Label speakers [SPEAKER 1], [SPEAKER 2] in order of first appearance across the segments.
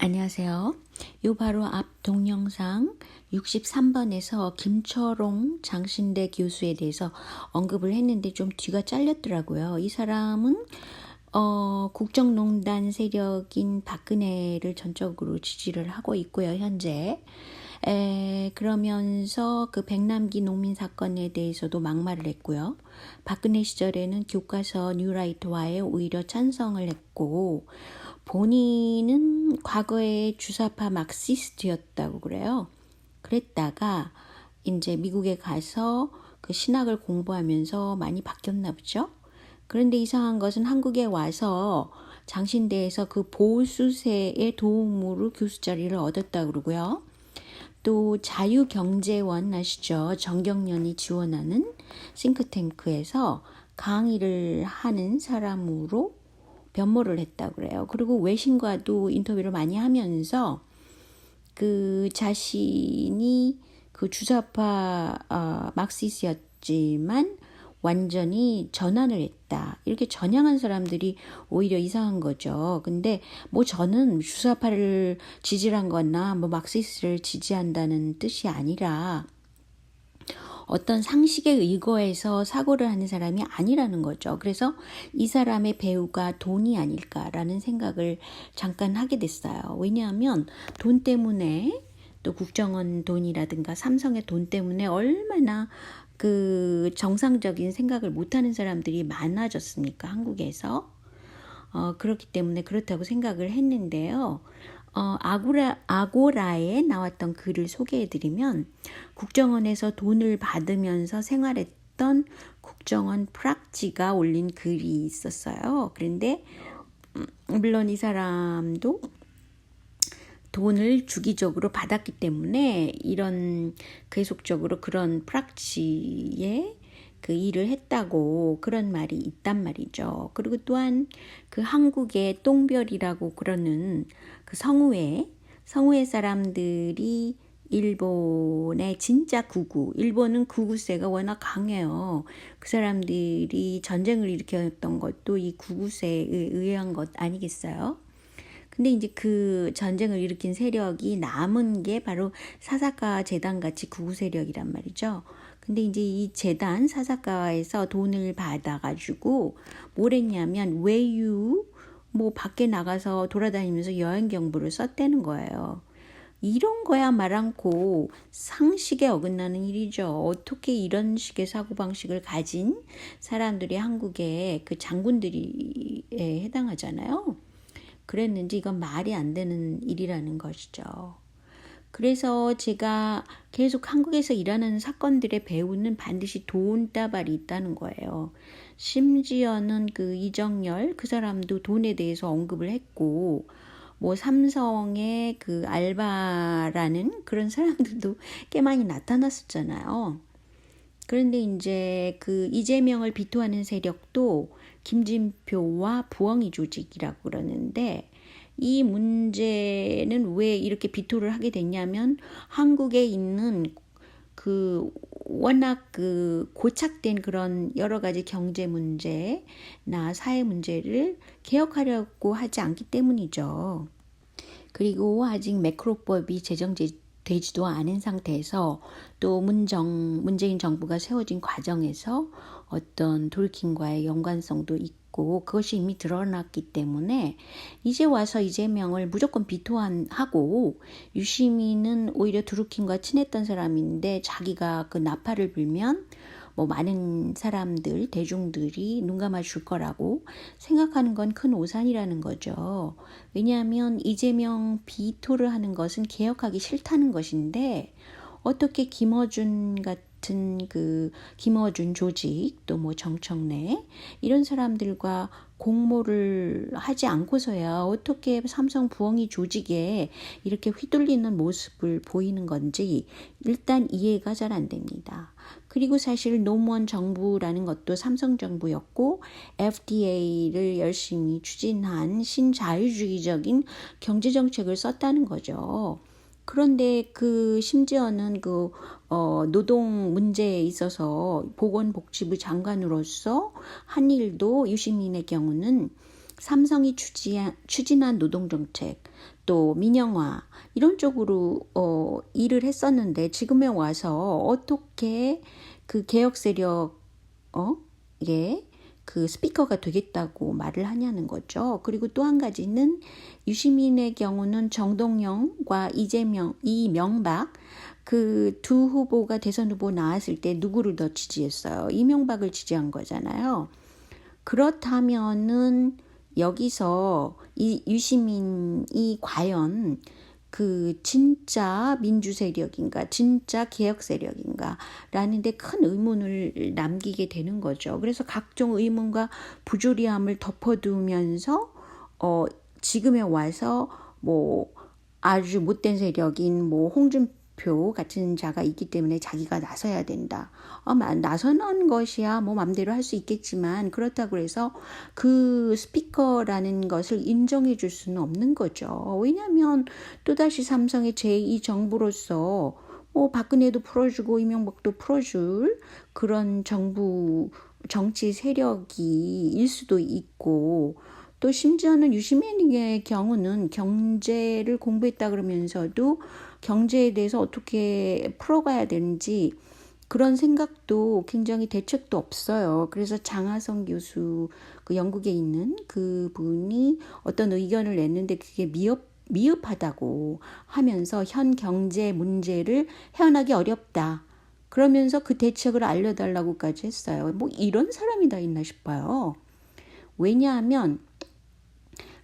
[SPEAKER 1] 안녕하세요. 요 바로 앞 동영상 63번에서 김철옹 장신대 교수에 대해서 언급을 했는데 좀 뒤가 잘렸더라고요. 이 사람은 국정농단 세력인 박근혜를 전적으로 지지를 하고 있고요, 현재. 그러면서 그 백남기 농민 사건에 대해서도 막말을 했고요. 박근혜 시절에는 교과서 뉴라이트화에 오히려 찬성을 했고, 본인은 과거에 주사파 막시스트였다고 그래요. 그랬다가 이제 미국에 가서 그 신학을 공부하면서 많이 바뀌었나 보죠. 그런데 이상한 것은 한국에 와서 장신대에서 그 보수세의 도움으로 교수 자리를 얻었다고 그러고요. 또 자유경제원 아시죠? 정경련이 지원하는 싱크탱크에서 강의를 하는 사람으로 변모를 했다고 그래요. 그리고 외신과도 인터뷰를 많이 하면서 그 자신이 그 주사파 막시스였지만 완전히 전환을 했다. 이렇게 전향한 사람들이 오히려 이상한 거죠. 근데 뭐 저는 주사파를 지지한 거나 뭐 막시스를 지지한다는 뜻이 아니라 어떤 상식에 의거해서 사고를 하는 사람이 아니라는 거죠. 그래서 이 사람의 배우가 돈이 아닐까라는 생각을 잠깐 하게 됐어요. 왜냐하면 돈 때문에 또 국정원 돈이라든가 삼성의 돈 때문에 얼마나 그 정상적인 생각을 못하는 사람들이 많아졌습니까? 한국에서. 그렇기 때문에 그렇다고 생각을 했는데요. 아고라에 나왔던 글을 소개해드리면 국정원에서 돈을 받으면서 생활했던 국정원 프락지가 올린 글이 있었어요. 그런데 물론 이 사람도 돈을 주기적으로 받았기 때문에 이런 계속적으로 그런 프락지에 그 일을 했다고 그런 말이 있단 말이죠. 그리고 또한 그 한국의 똥별이라고 그러는 그 성우회 사람들이 일본의 진짜 구구, 일본은 구구세가 워낙 강해요. 그 사람들이 전쟁을 일으켰던 것도 이 구구세에 의한 것 아니겠어요? 근데 이제 그 전쟁을 일으킨 세력이 남은 게 바로 사사카 재단 같이 구구 세력이란 말이죠. 근데 이제 이 재단 사사카에서 돈을 받아가지고 뭘 했냐면 외유 뭐 밖에 나가서 돌아다니면서 여행 경보를 썼다는 거예요. 이런 거야 말 않고 상식에 어긋나는 일이죠. 어떻게 이런 식의 사고방식을 가진 사람들이 한국에 그 장군들이 해당하잖아요. 그랬는지 이건 말이 안 되는 일이라는 것이죠. 그래서 제가 계속 한국에서 일어나는 사건들의 배후는 반드시 돈다발이 있다는 거예요. 심지어는 그 이정열 그 사람도 돈에 대해서 언급을 했고 뭐 삼성의 그 알바라는 그런 사람들도 꽤 많이 나타났었잖아요. 그런데 이제 그 이재명을 비토하는 세력도 김진표와 부엉이 조직이라고 그러는데 이 문제는 왜 이렇게 비토를 하게 됐냐면 한국에 있는 그 워낙 그 고착된 그런 여러 가지 경제 문제나 사회 문제를 개혁하려고 하지 않기 때문이죠. 그리고 아직 매크로법이 제정되지도 않은 상태에서 또 문재인 정부가 세워진 과정에서 어떤 돌이킴과의 연관성도 있고 그것이 이미 드러났기 때문에 이제 와서 이재명을 무조건 비토하고 유시민은 오히려 드루킹과 친했던 사람인데 자기가 그 나팔을 불면 뭐 많은 사람들, 대중들이 눈 감아줄 거라고 생각하는 건 큰 오산이라는 거죠. 왜냐하면 이재명 비토를 하는 것은 개혁하기 싫다는 것인데 어떻게 김어준 같은 그 김어준 조직 또 뭐 정청래 이런 사람들과 공모를 하지 않고서야 어떻게 삼성 부엉이 조직에 이렇게 휘둘리는 모습을 보이는 건지 일단 이해가 잘 안 됩니다. 그리고 사실 노무현 정부라는 것도 삼성 정부였고 FDA를 열심히 추진한 신자유주의적인 경제정책을 썼다는 거죠. 그런데 그 심지어는 그 노동 문제에 있어서 보건복지부 장관으로서 한 일도 유시민의 경우는 삼성이 추진한 노동정책, 또 민영화 이런 쪽으로 일을 했었는데 지금에 와서 어떻게 그 개혁 세력 예, 그 스피커가 되겠다고 말을 하냐는 거죠. 그리고 또 한 가지는 유시민의 경우는 정동영과 이명박 그 두 후보가 대선 후보 나왔을 때 누구를 더 지지했어요? 이명박을 지지한 거잖아요. 그렇다면은 여기서 이 유시민이 과연 그 진짜 민주 세력인가, 진짜 개혁 세력인가 라는 데 큰 의문을 남기게 되는 거죠. 그래서 각종 의문과 부조리함을 덮어두면서 지금에 와서 뭐 아주 못된 세력인 뭐 홍준표 같은 자가 있기 때문에 자기가 나서야 된다. 나서는 것이야 뭐 맘대로 할 수 있겠지만 그렇다고 해서 그 스피커라는 것을 인정해 줄 수는 없는 거죠. 왜냐하면 또다시 삼성의 제2정부로서 뭐 박근혜도 풀어주고 이명박도 풀어줄 그런 정부 정치 세력이 일 수도 있고 또 심지어는 유시민의 경우는 경제를 공부했다 그러면서도 경제에 대해서 어떻게 풀어가야 되는지 그런 생각도 굉장히 대책도 없어요. 그래서 장하성 교수 그 영국에 있는 그 분이 어떤 의견을 냈는데 그게 미흡하다고 하면서 현 경제 문제를 헤어나기 어렵다. 그러면서 그 대책을 알려달라고까지 했어요. 뭐 이런 사람이 다 있나 싶어요. 왜냐하면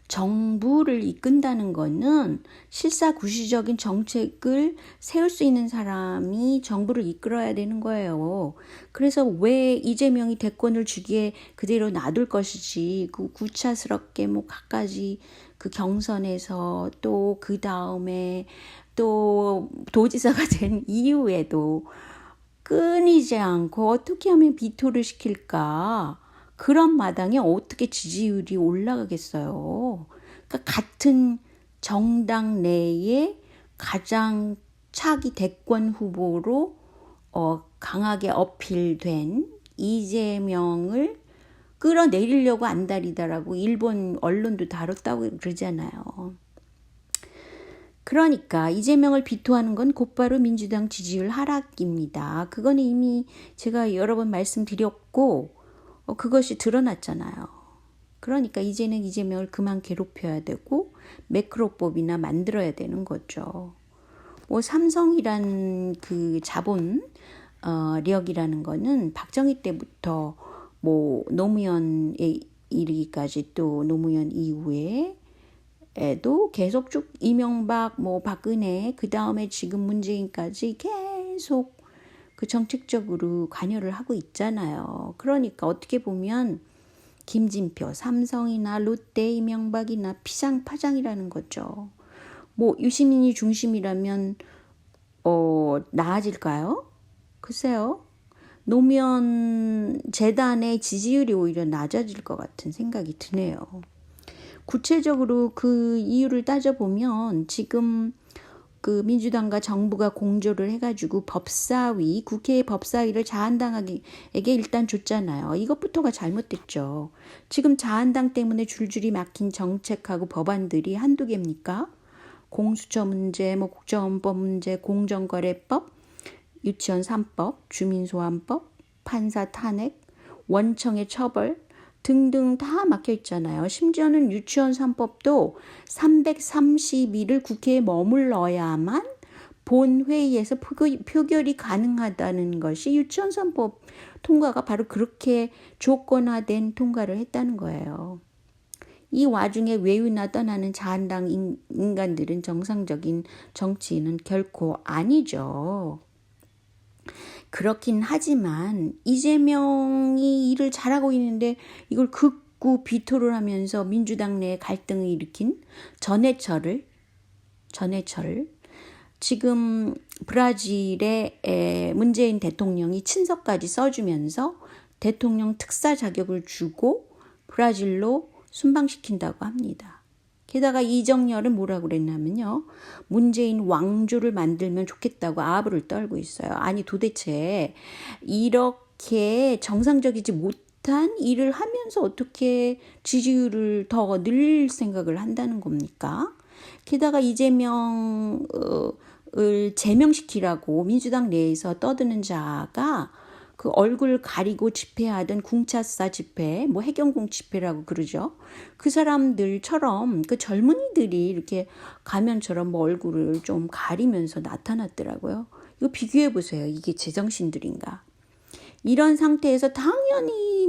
[SPEAKER 1] 정부를 이끈다는 거는 실사구시적인 정책을 세울 수 있는 사람이 정부를 이끌어야 되는 거예요. 그래서 왜 이재명이 대권을 주기에 그대로 놔둘 것이지 그 구차스럽게 뭐 갖가지 그 경선에서 또 그 다음에 또 도지사가 된 이후에도 끊이지 않고 어떻게 하면 비토를 시킬까? 그런 마당에 어떻게 지지율이 올라가겠어요. 그러니까 같은 정당 내에 가장 차기 대권 후보로 강하게 어필된 이재명을 끌어내리려고 안달이다라고 일본 언론도 다뤘다고 그러잖아요. 그러니까 이재명을 비토하는 건 곧바로 민주당 지지율 하락입니다. 그거는 이미 제가 여러 번 말씀드렸고 그것이 드러났잖아요. 그러니까 이제는 이재명을 그만 괴롭혀야 되고 매크로법이나 만들어야 되는 거죠. 뭐 삼성이란 그 자본력이라는 거는 박정희 때부터 뭐 노무현에 이르기까지 또 노무현 이후에도 계속 쭉 이명박 뭐 박근혜 그 다음에 지금 문재인까지 계속 그 정책적으로 관여를 하고 있잖아요. 그러니까 어떻게 보면 김진표, 삼성이나 롯데, 이명박이나 피상파장이라는 거죠. 뭐 유시민이 중심이라면 나아질까요? 글쎄요. 노무현 재단의 지지율이 오히려 낮아질 것 같은 생각이 드네요. 구체적으로 그 이유를 따져보면 지금 그 민주당과 정부가 공조를 해가지고 국회의 법사위를 자한당에게 일단 줬잖아요. 이것부터가 잘못됐죠. 지금 자한당 때문에 줄줄이 막힌 정책하고 법안들이 한두 개입니까? 공수처 문제, 뭐 국정원법 문제, 공정거래법, 유치원 3법, 주민소환법, 판사 탄핵, 원청의 처벌 등등 다 막혀 있잖아요. 심지어는 유치원 3법도 330일을 국회에 머물러야만 본회의에서 표결이 가능하다는 것이 유치원 3법 통과가 바로 그렇게 조건화된 통과를 했다는 거예요. 이 와중에 외유나 떠나는 자한당 인간들은 정상적인 정치인은 결코 아니죠. 그렇긴 하지만 이재명이 일을 잘하고 있는데 이걸 극구 비토를 하면서 민주당 내 갈등을 일으킨 전해철 지금 브라질의 문재인 대통령이 친서까지 써주면서 대통령 특사 자격을 주고 브라질로 순방시킨다고 합니다. 게다가 이정열은 뭐라고 그랬냐면요. 문재인 왕조를 만들면 좋겠다고 아부를 떨고 있어요. 아니 도대체 이렇게 정상적이지 비슷한 일을 하면서 어떻게 지지율을 더 늘 생각을 한다는 겁니까? 게다가 이재명을 제명시키라고 민주당 내에서 떠드는 자가 그 얼굴 가리고 집회하던 궁차사 집회, 뭐 해경궁 집회라고 그러죠. 그 사람들처럼 그 젊은이들이 이렇게 가면처럼 뭐 얼굴을 좀 가리면서 나타났더라고요. 이거 비교해 보세요. 이게 제정신들인가? 이런 상태에서 당연히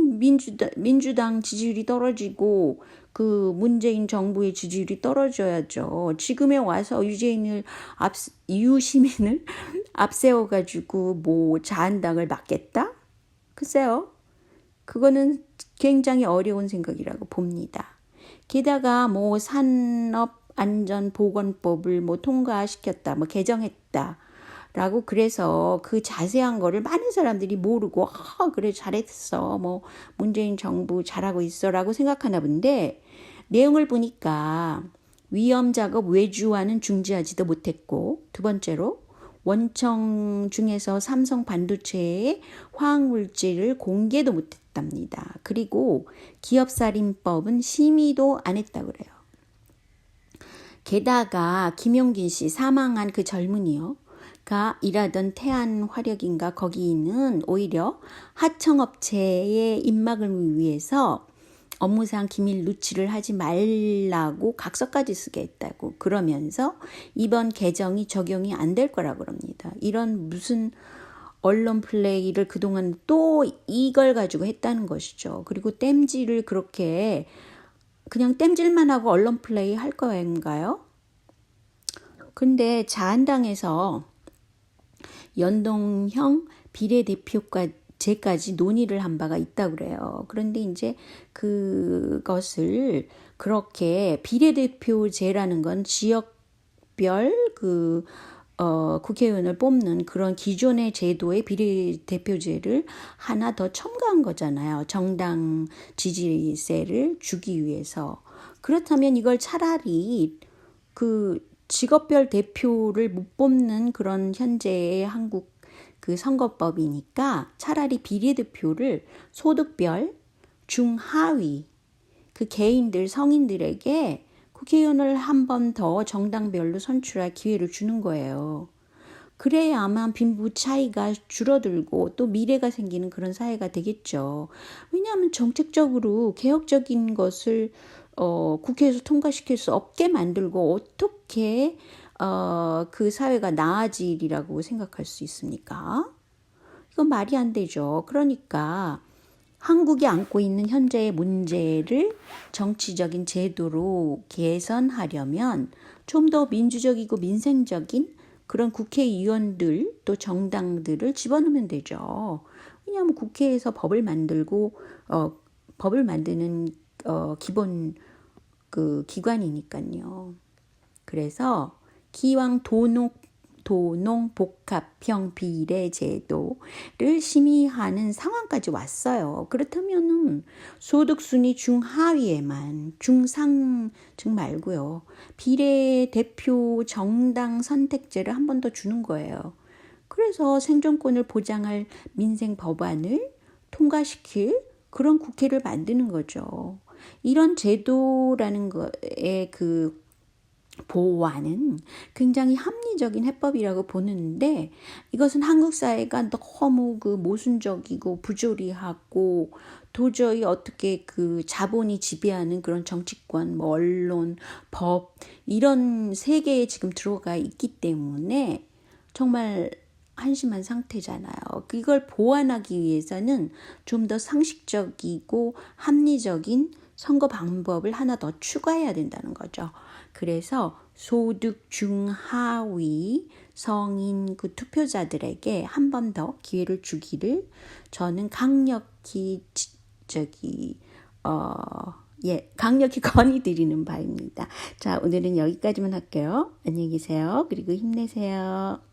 [SPEAKER 1] 민주당 지지율이 떨어지고 그 문재인 정부의 지지율이 떨어져야죠. 지금에 와서 유시민을 앞세워가지고 뭐 자한당을 맡겠다? 글쎄요. 그거는 굉장히 어려운 생각이라고 봅니다. 게다가 뭐 산업안전보건법을 뭐 통과시켰다, 뭐 개정했다. 라고 그래서 그 자세한 거를 많은 사람들이 모르고 그래 잘했어 뭐 문재인 정부 잘하고 있어 라고 생각하나 본데 내용을 보니까 위험 작업 외주화는 중지하지도 못했고 두 번째로 원청 중에서 삼성 반도체의 화학물질을 공개도 못했답니다. 그리고 기업살인법은 심의도 안 했다 그래요. 게다가 김용긴 씨 사망한 그 젊은이요. 가 일하던 태안화력인가 거기는 오히려 하청업체의 입막을 위해서 업무상 기밀 누출을 하지 말라고 각서까지 쓰게 했다고 그러면서 이번 개정이 적용이 안 될 거라고 그럽니다. 이런 무슨 언론 플레이를 그동안 또 이걸 가지고 했다는 것이죠. 그리고 땜질을 그렇게 그냥 땜질만 하고 언론 플레이 할 거인가요? 근데 자한당에서 연동형 비례대표제까지 논의를 한 바가 있다고 그래요. 그런데 이제 그것을 그렇게 비례대표제라는 건 지역별 국회의원을 뽑는 그런 기존의 제도의 비례대표제를 하나 더 첨가한 거잖아요. 정당 지지세를 주기 위해서. 그렇다면 이걸 차라리 그 직업별 대표를 못 뽑는 그런 현재의 한국 그 선거법이니까 차라리 비례대표를 소득별 중하위 그 개인들 성인들에게 국회의원을 한 번 더 정당별로 선출할 기회를 주는 거예요. 그래야만 빈부 차이가 줄어들고 또 미래가 생기는 그런 사회가 되겠죠. 왜냐하면 정책적으로 개혁적인 것을 국회에서 통과시킬 수 없게 만들고 어떻게 그 사회가 나아지리라고 생각할 수 있습니까? 이건 말이 안 되죠. 그러니까 한국이 안고 있는 현재의 문제를 정치적인 제도로 개선하려면 좀 더 민주적이고 민생적인 그런 국회의원들 또 정당들을 집어넣으면 되죠. 왜냐하면 국회에서 법을 만들고 법을 만드는 기본 그 기관이니까요. 그래서 기왕 도농복합형 비례제도를 심의하는 상황까지 왔어요. 그렇다면은 소득순위 중하위에만 중상층 말고요. 비례대표 정당 선택제를 한 번 더 주는 거예요. 그래서 생존권을 보장할 민생 법안을 통과시킬 그런 국회를 만드는 거죠. 이런 제도라는 거에 그 보호하는 굉장히 합리적인 해법이라고 보는데 이것은 한국 사회가 너무 그 모순적이고 부조리하고 도저히 어떻게 그 자본이 지배하는 그런 정치권, 뭐 언론, 법 이런 세계에 지금 들어가 있기 때문에 정말 한심한 상태잖아요. 이걸 보완하기 위해서는 좀 더 상식적이고 합리적인 선거 방법을 하나 더 추가해야 된다는 거죠. 그래서 소득 중하위 성인 그 투표자들에게 한 번 더 기회를 주기를 저는 강력히 강력히 건의드리는 바입니다. 자, 오늘은 여기까지만 할게요. 안녕히 계세요. 그리고 힘내세요.